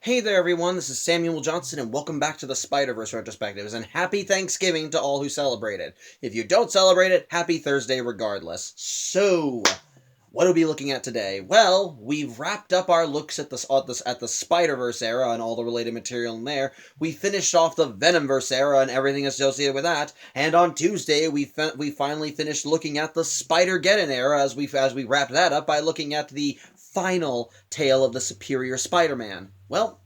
Hey there everyone, this is Samuel Johnson and welcome back to the Spider-Verse Retrospectives, and happy Thanksgiving to all who celebrate it. If you don't celebrate it, happy Thursday regardless. So, what are we looking at today? Well, we've wrapped up our looks at the Spider-Verse era and all the related material in there. We finished off the Venomverse era and everything associated with that. And on Tuesday, we finally finished looking at the Spider-Geddon era as we wrapped that up by looking at the final tale of the Superior Spider-Man. Well,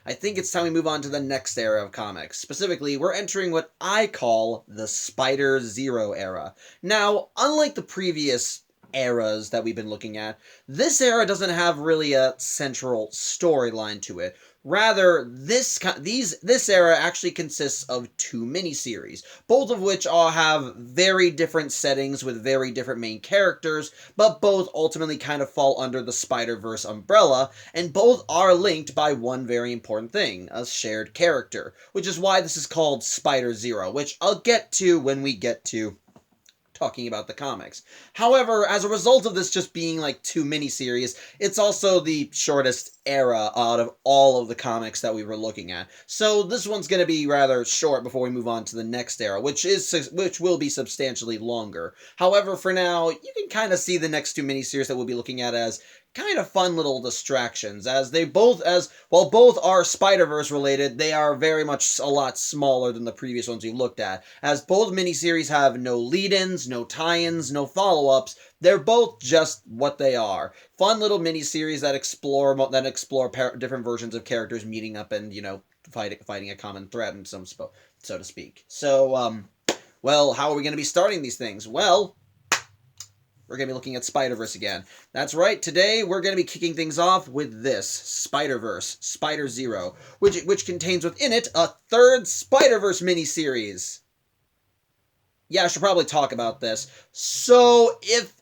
I think it's time we move on to the next era of comics. Specifically, we're entering what I call the Spider-Zero era. Now, unlike the previous eras that we've been looking at, this era doesn't have really a central storyline to it. Rather, this era actually consists of two miniseries, both of which all have very different settings with very different main characters, but both ultimately kind of fall under the Spider-Verse umbrella, and both are linked by one very important thing, a shared character, which is why this is called Spider-Zero, which I'll get to when we get to talking about the comics. However, as a result of this just being like two miniseries, it's also the shortest era out of all of the comics that we were looking at. So this one's going to be rather short before we move on to the next era, which will be substantially longer. However, for now, you can kind of see the next two miniseries that we'll be looking at as kind of fun little distractions, while both are Spider-Verse related, they are very much a lot smaller than the previous ones we looked at, as both miniseries have no lead-ins, no tie-ins, no follow-ups. They're both just what they are. Fun little miniseries that explore different versions of characters meeting up and, fighting a common threat, and so to speak. So, well, how are we going to be starting these things? Well, we're going to be looking at Spider-Verse again. That's right, today we're going to be kicking things off with this, Spider-Verse, Spider-Zero, which contains within it a third Spider-Verse miniseries. Yeah, I should probably talk about this. So if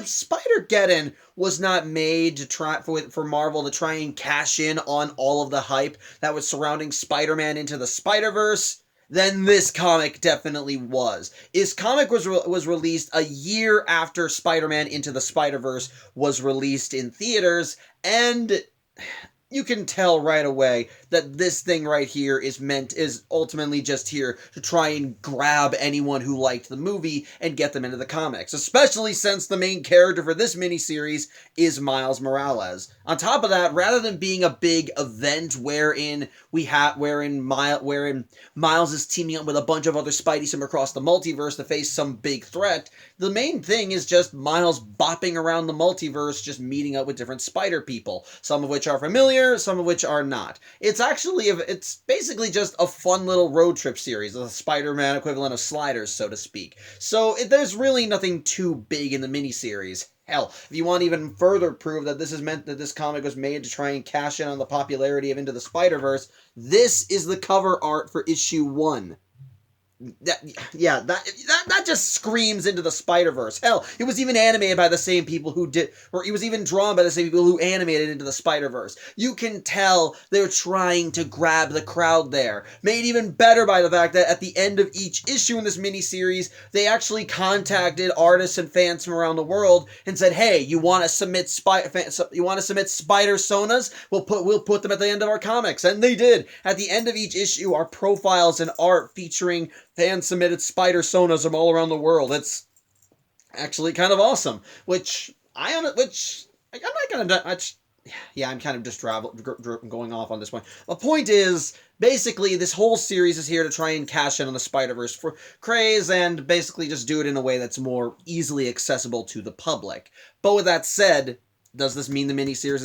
Spider-Geddon was not made to try for Marvel to try and cash in on all of the hype that was surrounding Spider-Man Into the Spider-Verse, then this comic definitely was. This comic was released a year after Spider-Man Into the Spider-Verse was released in theaters, and you can tell right away that this thing right here is ultimately just here to try and grab anyone who liked the movie and get them into the comics, especially since the main character for this miniseries is Miles Morales. On top of that, rather than being a big event wherein Miles is teaming up with a bunch of other Spideys from across the multiverse to face some big threat, the main thing is just Miles bopping around the multiverse, just meeting up with different spider people, some of which are familiar, some of which are not. It's basically just a fun little road trip series, a Spider-Man equivalent of Sliders, so to speak. So there's really nothing too big in the miniseries. Hell, if you want even further proof that this comic was made to try and cash in on the popularity of Into the Spider-Verse, this is the cover art for issue 1. That just screams Into the Spider-Verse. Hell, it was even animated by the same people it was even drawn by the same people who animated Into the Spider-Verse. You can tell they're trying to grab the crowd there. Made even better by the fact that at the end of each issue in this miniseries, they actually contacted artists and fans from around the world and said, "Hey, you want to submit spider sonas? We'll put them at the end of our comics," and they did. At the end of each issue are profiles and art featuring fan-submitted spider sonas from all around the world. It's actually kind of awesome. I'm kind of just going off on this one. The point is, basically, this whole series is here to try and cash in on the Spider-Verse for craze and basically just do it in a way that's more easily accessible to the public. But with that said, does this mean the miniseries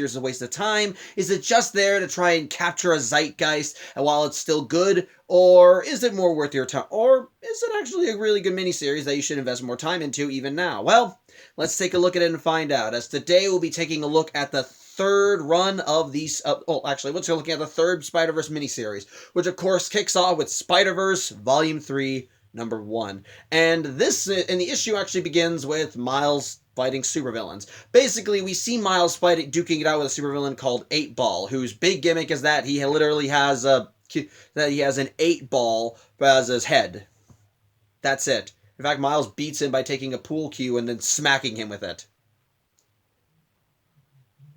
is a waste of time? Is it just there to try and capture a zeitgeist and while it's still good? Or is it more worth your time? Or is it actually a really good miniseries that you should invest more time into even now? Well, let's take a look at it and find out. As today we'll be taking a look at the third run of these... we're looking at the third Spider-Verse miniseries, which of course kicks off with Spider-Verse Volume 3, Number 1. And the issue actually begins with Miles fighting supervillains. Basically, we see Miles duking it out with a supervillain called 8-Ball, whose big gimmick is that he literally has an 8-ball as his head. That's it. In fact, Miles beats him by taking a pool cue and then smacking him with it.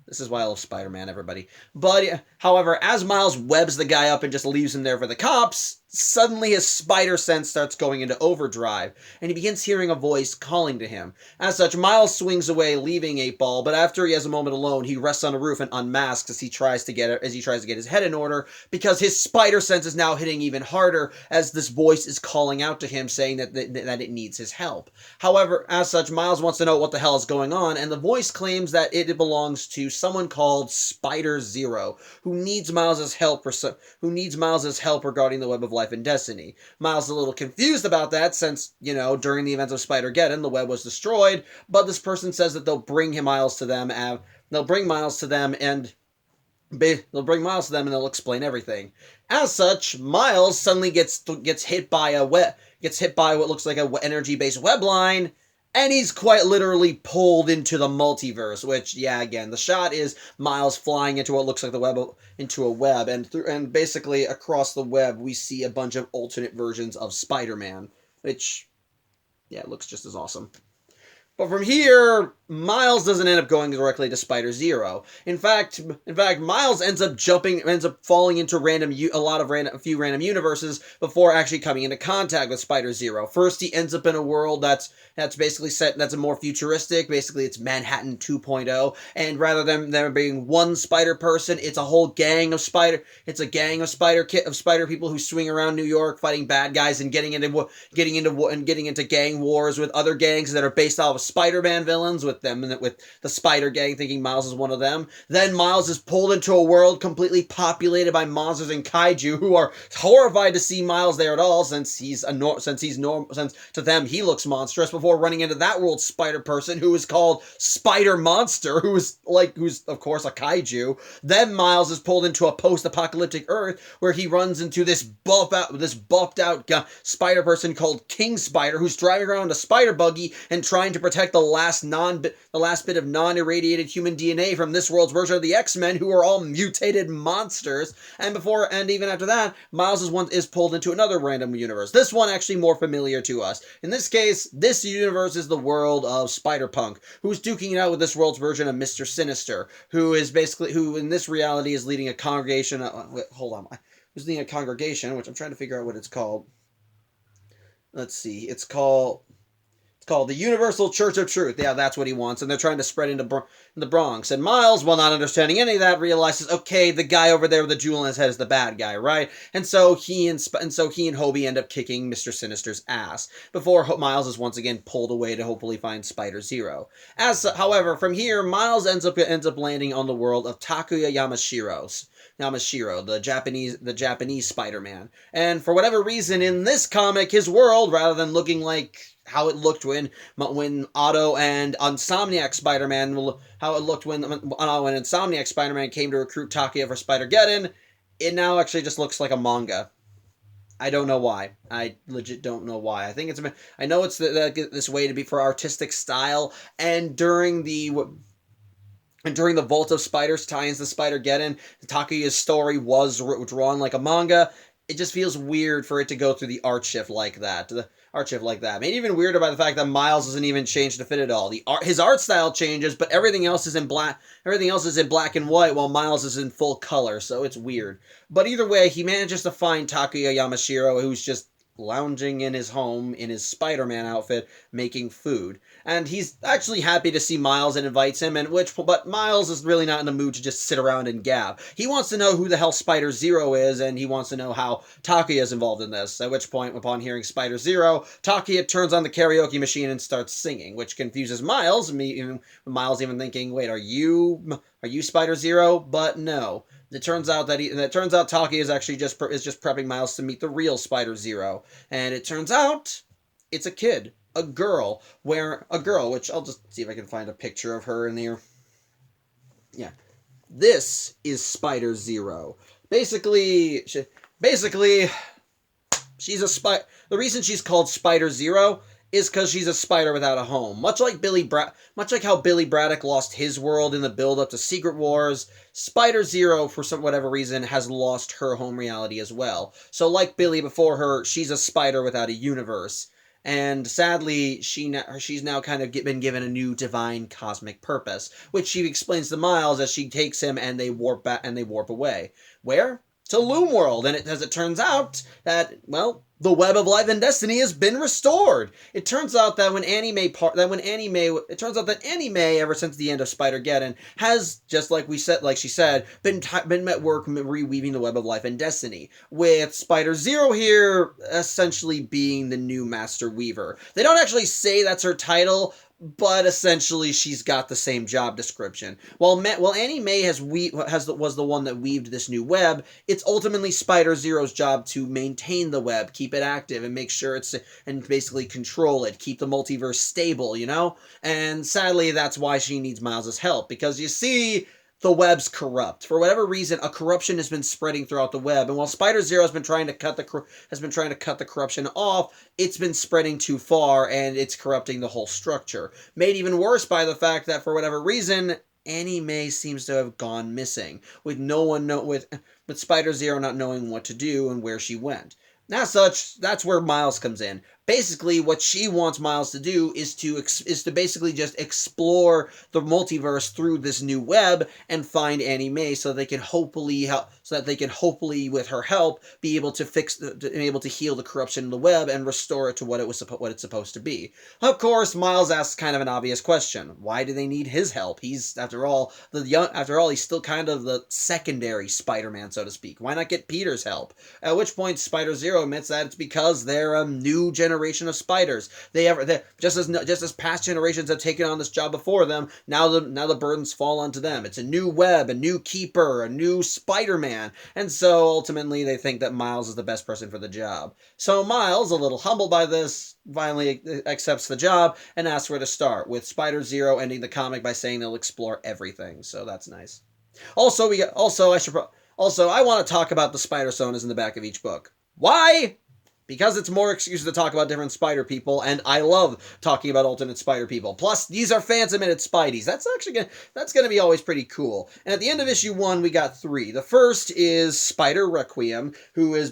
This is why I love Spider-Man, everybody. But, however, as Miles webs the guy up and just leaves him there for the cops, suddenly his spider sense starts going into overdrive, and he begins hearing a voice calling to him. As such, Miles swings away, leaving 8-Ball, but after he has a moment alone, he rests on a roof and unmasks as he tries to get his head in order, because his spider sense is now hitting even harder as this voice is calling out to him, saying that it needs his help. However, as such, Miles wants to know what the hell is going on, and the voice claims that it belongs to someone called Spider Zero, who needs Miles's help regarding the Web of Life and Destiny. Miles is a little confused about that since, during the events of Spider-Geddon, the web was destroyed, but this person says that they'll bring Miles to them and they'll explain everything. As such, Miles suddenly gets hit by what looks like a energy-based web line, and he's quite literally pulled into the multiverse, which, again, the shot is Miles flying into what looks like into a web, and basically across the web we see a bunch of alternate versions of Spider-Man, which, it looks just as awesome. But from here, Miles doesn't end up going directly to Spider Zero. In fact, Miles ends up falling into a few random universes before actually coming into contact with Spider Zero. First, he ends up in a world that's basically that's a more futuristic. Basically, it's Manhattan 2.0, and rather than there being one spider person, it's a whole gang of spider. It's a gang of spider people who swing around New York fighting bad guys and getting into gang wars with other gangs that are based off of Spider-Man villains with the Spider Gang thinking Miles is one of them. Then Miles is pulled into a world completely populated by monsters and kaiju who are horrified to see Miles there at all since to them he looks monstrous, before running into that world's spider person who is called Spider Monster, who's of course a kaiju. Then Miles is pulled into a post-apocalyptic Earth where he runs into this buffed out spider person called King Spider, who's driving around a spider buggy and trying to protect the last bit of non-irradiated human DNA from this world's version of the X-Men, who are all mutated monsters. And even after that, Miles is pulled into another random universe. This one actually more familiar to us. In this case, this universe is the world of Spider-Punk, who's duking it out with this world's version of Mr. Sinister, who in this reality is leading a congregation. Who's leading a congregation, which I'm trying to figure out what it's called. Let's see. It's called the Universal Church of Truth. Yeah, that's what he wants, and they're trying to spread into the Bronx. And Miles, while not understanding any of that, realizes, okay, the guy over there with the jewel in his head is the bad guy, right? And so he and Hobie end up kicking Mr. Sinister's ass before Miles is once again pulled away to hopefully find Spider Zero. However, from here, Miles ends up landing on the world of Takuya Yamashiro, the Japanese Spider-Man. And for whatever reason, in this comic, his world, rather than looking like how it looked when Otto and Insomniac Spider-Man, how it looked when Insomniac Spider-Man came to recruit Takuya for Spider-Geddon, it now actually just looks like a manga. I don't know why. I legit don't know why. I know it's this way to be for artistic style, and during the Vault of Spiders tie-ins to Spider-Geddon, Takuya's story was drawn like a manga. It just feels weird for it to go through the art shift like that. Made even weirder by the fact that Miles doesn't even change to fit it all. His art style changes, but everything else is in black. Everything else is in black and white, while Miles is in full color. So it's weird. But either way, he manages to find Takuya Yamashiro, who's just lounging in his home in his Spider-Man outfit, making food. And he's actually happy to see Miles and invites him, but Miles is really not in the mood to just sit around and gab. He wants to know who the hell Spider Zero is, and he wants to know how Takuya is involved in this. At which point, upon hearing Spider Zero, Takuya turns on the karaoke machine and starts singing, which confuses Miles, Miles even thinking, wait, are you Spider Zero? But no. It turns out Takuya is actually just prepping Miles to meet the real Spider Zero, and it turns out it's a kid, a girl, which I'll just see if I can find a picture of her in here. Yeah, this is Spider Zero. Basically, she's a spider. The reason she's called Spider Zero is because she's a spider without a home. Much like how Billy Braddock lost his world in the build-up to Secret Wars, Spider Zero, for whatever reason, has lost her home reality as well. So like Billy before her, she's a spider without a universe. and sadly, she's now kind of been given a new divine cosmic purpose, which she explains to Miles as she takes him and they warp back and they warp away. Where? To Loom World, and as it turns out that, well, the web of life and destiny has been restored. It turns out that it turns out that Annie Mae, ever since the end of Spider-Geddon, has, just like she said, been at work reweaving the web of life and destiny, with Spider-Zero here essentially being the new Master Weaver. They don't actually say that's her title, but essentially she's got the same job description. While Annie Mae was the one that weaved this new web, it's ultimately Spider-Zero's job to maintain the web, keep it active, and make sure and basically control it, keep the multiverse stable, you know? And sadly, that's why she needs Miles' help, because you see, the web's corrupt. For whatever reason, a corruption has been spreading throughout the web, and while Spider-Zero has been trying to cut the corruption off, it's been spreading too far, and it's corrupting the whole structure. Made even worse by the fact that, for whatever reason, Annie Mae seems to have gone missing, with with Spider-Zero not knowing what to do and where she went. As such, that's where Miles comes in. Basically, what she wants Miles to do is to basically just explore the multiverse through this new web and find Annie Mae, so they can hopefully with her help be able to heal the corruption in the web and restore it to what it's supposed to be. Of course, Miles asks kind of an obvious question: why do they need his help? He's after all he's still kind of the secondary Spider-Man, so to speak. Why not get Peter's help? At which point Spider-Zero admits that it's because they're a new generation of spiders. Just as past generations have taken on this job before them, now the burdens fall onto them. It's a new web, a new keeper, a new Spider-Man, and so ultimately they think that Miles is the best person for the job. So Miles, a little humbled by this, finally accepts the job and asks where to start, with Spider-Zero ending the comic by saying they'll explore everything. So that's nice. I want to talk about the Spider-Sonas in the back of each book. Why? Because it's more excuses to talk about different Spider people, and I love talking about alternate Spider people. Plus, these are fan-submitted Spideys. That's gonna be always pretty cool. And at the end of issue 1, we got 3. The first is Spider Requiem, who is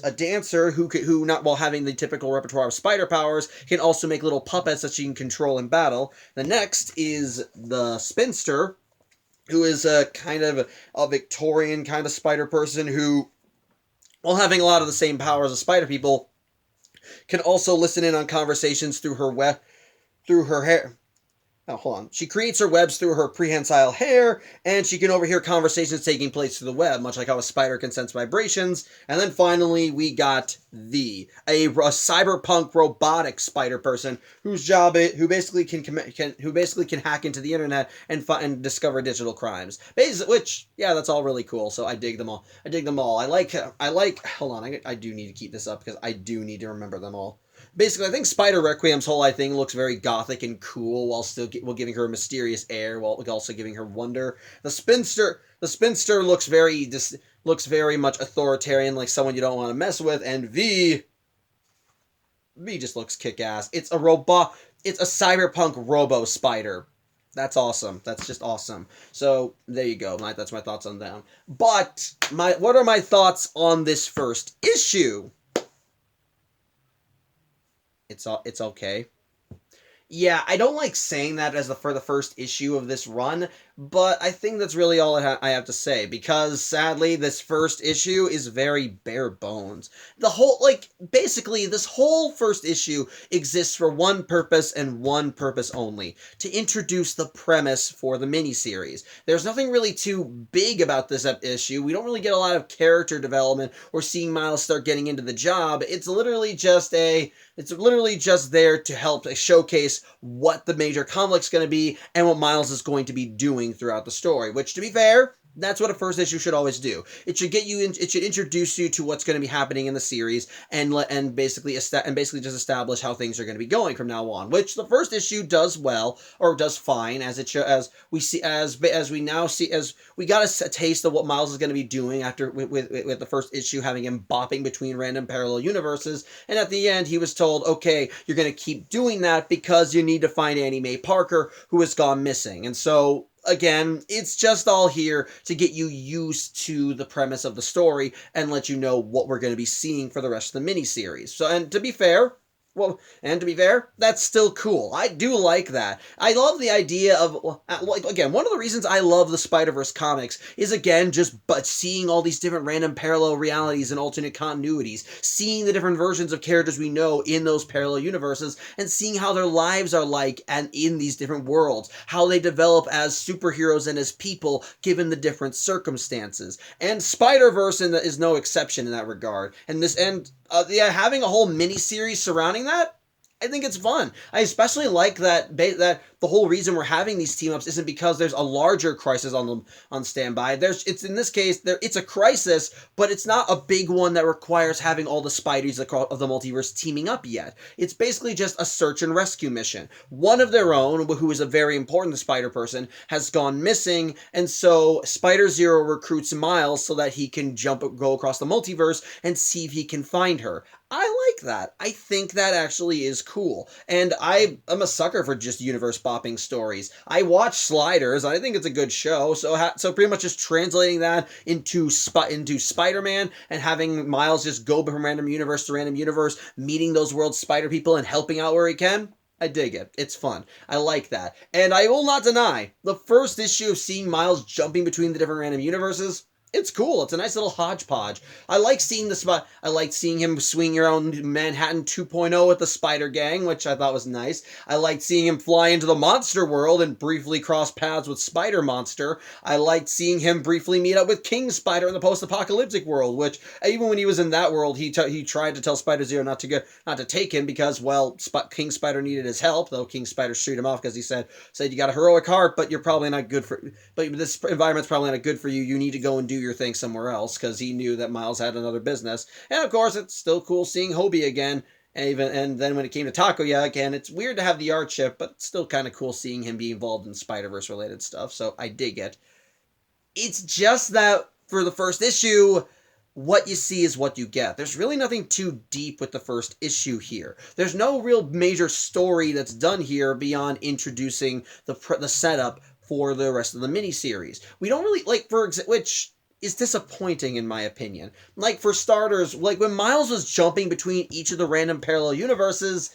a dancer who not while having the typical repertoire of spider powers can also make little puppets that she can control in battle. The next is the Spinster, who is a kind of a Victorian kind of spider person who, while having a lot of the same powers as spider people, can also listen in on conversations through her hair. Now, hold on. She creates her webs through her prehensile hair, and she can overhear conversations taking place through the web, much like how a spider can sense vibrations. And then finally, we got a cyberpunk robotic spider person who basically can hack into the internet and discover digital crimes. Which, yeah, that's all really cool. So I dig them all. I like. Hold on. I do need to keep this up because I do need to remember them all. Basically, I think Spider Requiem's whole thing looks very gothic and cool, while giving her a mysterious air, while also giving her wonder. The Spinster looks very much authoritarian, like someone you don't want to mess with. And V just looks kick-ass. It's a cyberpunk robo spider. That's awesome. That's just awesome. So there you go. That's my thoughts on them. But what are my thoughts on this first issue? It's okay. Yeah, I don't like saying that for the first issue of this run, but I think that's really all I have to say, because sadly, this first issue is very bare bones. Basically, this whole first issue exists for one purpose and one purpose only: to introduce the premise for the miniseries. There's nothing really too big about this issue. We don't really get a lot of character development or seeing Miles start getting into the job. It's literally just there to help showcase what the major conflict's going to be and what Miles is going to be doing throughout the story, which, to be fair, that's what a first issue should always do. It should it should introduce you to what's going to be happening in the series and basically just establish how things are going to be going from now on, which the first issue does well, or does fine, as we got a taste of what Miles is going to be doing after with the first issue having him bopping between random parallel universes, and at the end he was told, okay, you're going to keep doing that because you need to find Annie Mae Parker, who has gone missing. And so again, it's just all here to get you used to the premise of the story and let you know what we're going to be seeing for the rest of the miniseries. So, and to be fair, that's still cool. I do like that. I love the idea of, like, again, one of the reasons I love the Spider-Verse comics is, again, just but seeing all these different random parallel realities and alternate continuities, seeing the different versions of characters we know in those parallel universes, and seeing how their lives are like and in these different worlds, how they develop as superheroes and as people given the different circumstances. And Spider-Verse is no exception in that regard. And having a whole mini-series surrounding that, I think it's fun. I especially like that the whole reason we're having these team ups isn't because there's a larger crisis on standby. It's in this case it's a crisis, but it's not a big one that requires having all the Spideys of the multiverse teaming up yet. It's basically just a search and rescue mission. One of their own, who is a very important Spider person, has gone missing, and so Spider-Zero recruits Miles so that he can go across the multiverse and see if he can find her. I like that. I think that actually is cool. And I'm a sucker for just universe bopping stories. I watch Sliders. I think it's a good show. So pretty much just translating that into Spider-Man and having Miles just go from random universe to random universe, meeting those world's spider people and helping out where he can. I dig it. It's fun. I like that. And I will not deny, the first issue of seeing Miles jumping between the different random universes, it's cool. It's a nice little hodgepodge. I like seeing the spot. I like seeing him swing around Manhattan 2.0 with the Spider Gang, which I thought was nice. I liked seeing him fly into the monster world and briefly cross paths with Spider Monster. I liked seeing him briefly meet up with King Spider in the post-apocalyptic world, which even when he was in that world, he tried to tell Spider-Zero not to take him because, well, King Spider needed his help, though King Spider shoot him off because he said you got a heroic heart, but you're probably not good for. But this environment's probably not good for you. You need to go and do your thing somewhere else, because he knew that Miles had another business. And of course, it's still cool seeing Hobie again. And then when it came to Takuya again, it's weird to have the art chip, but it's still kind of cool seeing him be involved in Spider-Verse related stuff. So I dig it. It's just that for the first issue, what you see is what you get. There's really nothing too deep with the first issue here. There's no real major story that's done here beyond introducing the setup for the rest of the miniseries. We don't really, which is disappointing in my opinion. Like, for starters, like when Miles was jumping between each of the random parallel universes,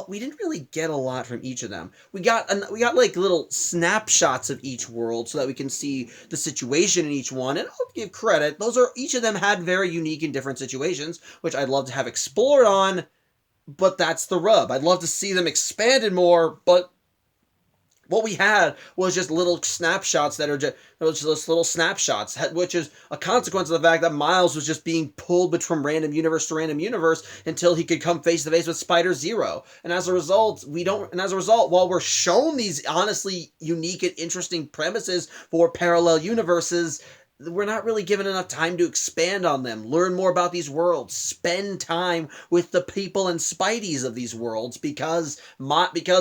we didn't really get a lot from each of them. We got like little snapshots of each world so that we can see the situation in each one. And I'll give credit; each of them had very unique and different situations, which I'd love to have explored on. But that's the rub. I'd love to see them expanded more, but what we had was just little snapshots little snapshots, which is a consequence of the fact that Miles was just being pulled from random universe to random universe until he could come face to face with Spider-Zero. And as a result, while we're shown these honestly unique and interesting premises for parallel universes, we're not really given enough time to expand on them, learn more about these worlds, spend time with the people and Spideys of these worlds, because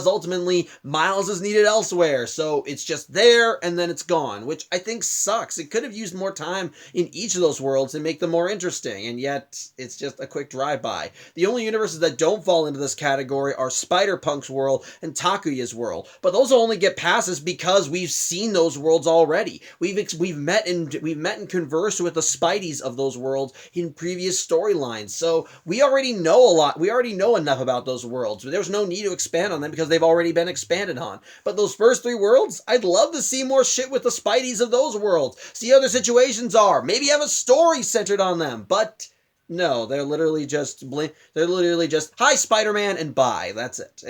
ultimately Miles is needed elsewhere. So it's just there and then it's gone, which I think sucks. It could have used more time in each of those worlds and make them more interesting, and yet it's just a quick drive-by. The only universes that don't fall into this category are Spider-Punk's world and Takuya's world, but those only get passes because we've seen those worlds already. We've met and conversed with the Spideys of those worlds in previous storylines. So we already know a lot. We already know enough about those worlds. There's no need to expand on them because they've already been expanded on. But those first three worlds, I'd love to see more shit with the Spideys of those worlds. See how their situations are. Maybe have a story centered on them. But no, they're literally just hi, Spider-Man, and bye. That's it.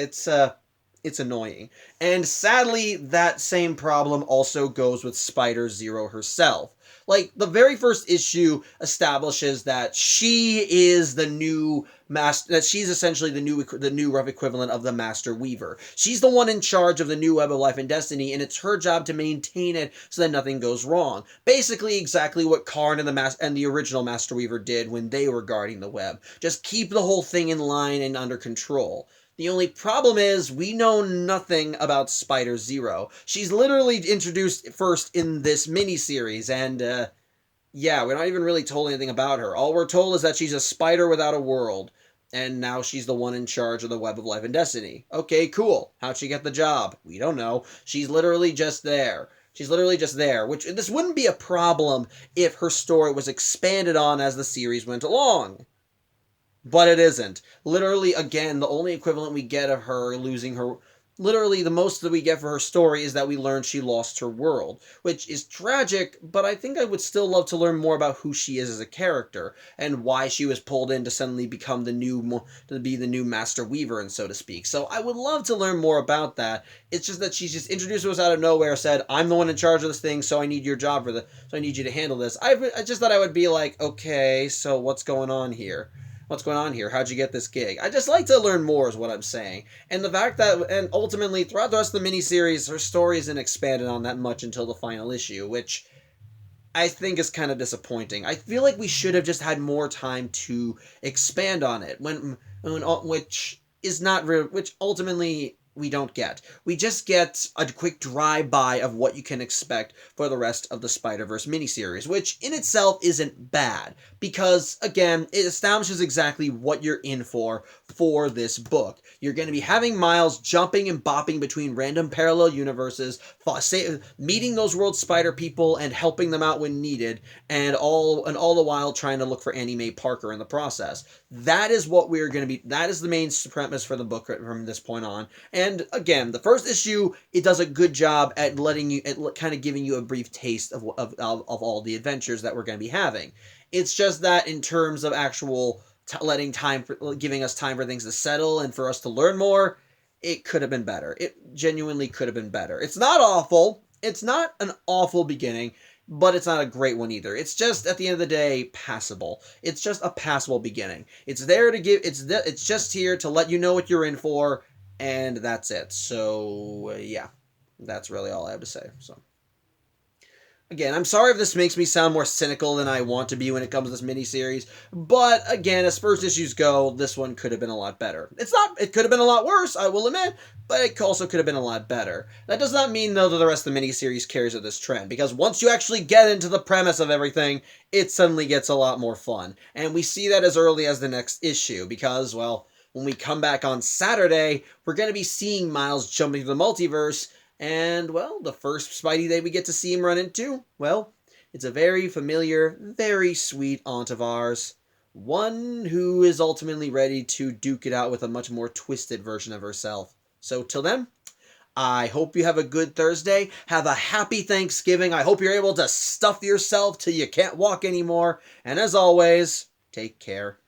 It's annoying. And sadly, that same problem also goes with Spider-Zero herself. Like, the very first issue establishes that she is the new master, that she's essentially the new rough equivalent of the Master Weaver. She's the one in charge of the new web of life and destiny, and it's her job to maintain it so that nothing goes wrong. Basically, exactly what Karn and the original Master Weaver did when they were guarding the web. Just keep the whole thing in line and under control. The only problem is we know nothing about Spider-Zero. She's literally introduced first in this miniseries, and we're not even really told anything about her. All we're told is that she's a spider without a world. And now she's the one in charge of the Web of Life and Destiny. Okay, cool. How'd she get the job? We don't know. She's literally just there. She's literally just there, which this wouldn't be a problem if her story was expanded on as the series went along. But it isn't. Literally, again, the only equivalent we get of her losing her. Literally, the most that we get for her story is that we learn she lost her world, which is tragic, but I think I would still love to learn more about who she is as a character and why she was pulled in to suddenly become to be the new Master Weaver, and so to speak. So I would love to learn more about that. It's just that she's just introduced to us out of nowhere, said, "I'm the one in charge of this thing, so I need your job so I need you to handle this." I just thought I would be like, okay, so what's going on here? What's going on here? How'd you get this gig? I just like to learn more, is what I'm saying. And the fact that, and ultimately, throughout the rest of the miniseries, her story isn't expanded on that much until the final issue, which I think is kind of disappointing. I feel like we should have just had more time to expand on it, which is not real, which ultimately we don't get. We just get a quick drive-by of what you can expect for the rest of the Spider-Verse miniseries, which in itself isn't bad, because, again, it establishes exactly what you're in for this book. You're going to be having Miles jumping and bopping between random parallel universes, meeting those World Spider people and helping them out when needed, and all the while trying to look for Annie Mae Parker in the process. That is what we're going to be. That is the main premise for the book from this point on. And again, the first issue, it does a good job at kind of giving you a brief taste of all the adventures that we're going to be having. It's just that in terms of actual giving us time for things to settle and for us to learn more, it could have been better. It genuinely could have been better. It's not awful. It's not an awful beginning, but it's not a great one either. It's just, at the end of the day, passable. It's just a passable beginning. It's there to give. It's just here to let you know what you're in for, and that's it. So yeah, that's really all I have to say. So. Again, I'm sorry if this makes me sound more cynical than I want to be when it comes to this miniseries, but again, as first issues go, this one could have been a lot better. It could have been a lot worse, I will admit, but it also could have been a lot better. That does not mean, though, that the rest of the miniseries carries with this trend, because once you actually get into the premise of everything, it suddenly gets a lot more fun. And we see that as early as the next issue, because, well, when we come back on Saturday, we're going to be seeing Miles jumping through the multiverse. And, well, the first Spidey that we get to see him run into, well, it's a very familiar, very sweet aunt of ours. One who is ultimately ready to duke it out with a much more twisted version of herself. So, till then, I hope you have a good Thursday. Have a happy Thanksgiving. I hope you're able to stuff yourself till you can't walk anymore. And as always, take care.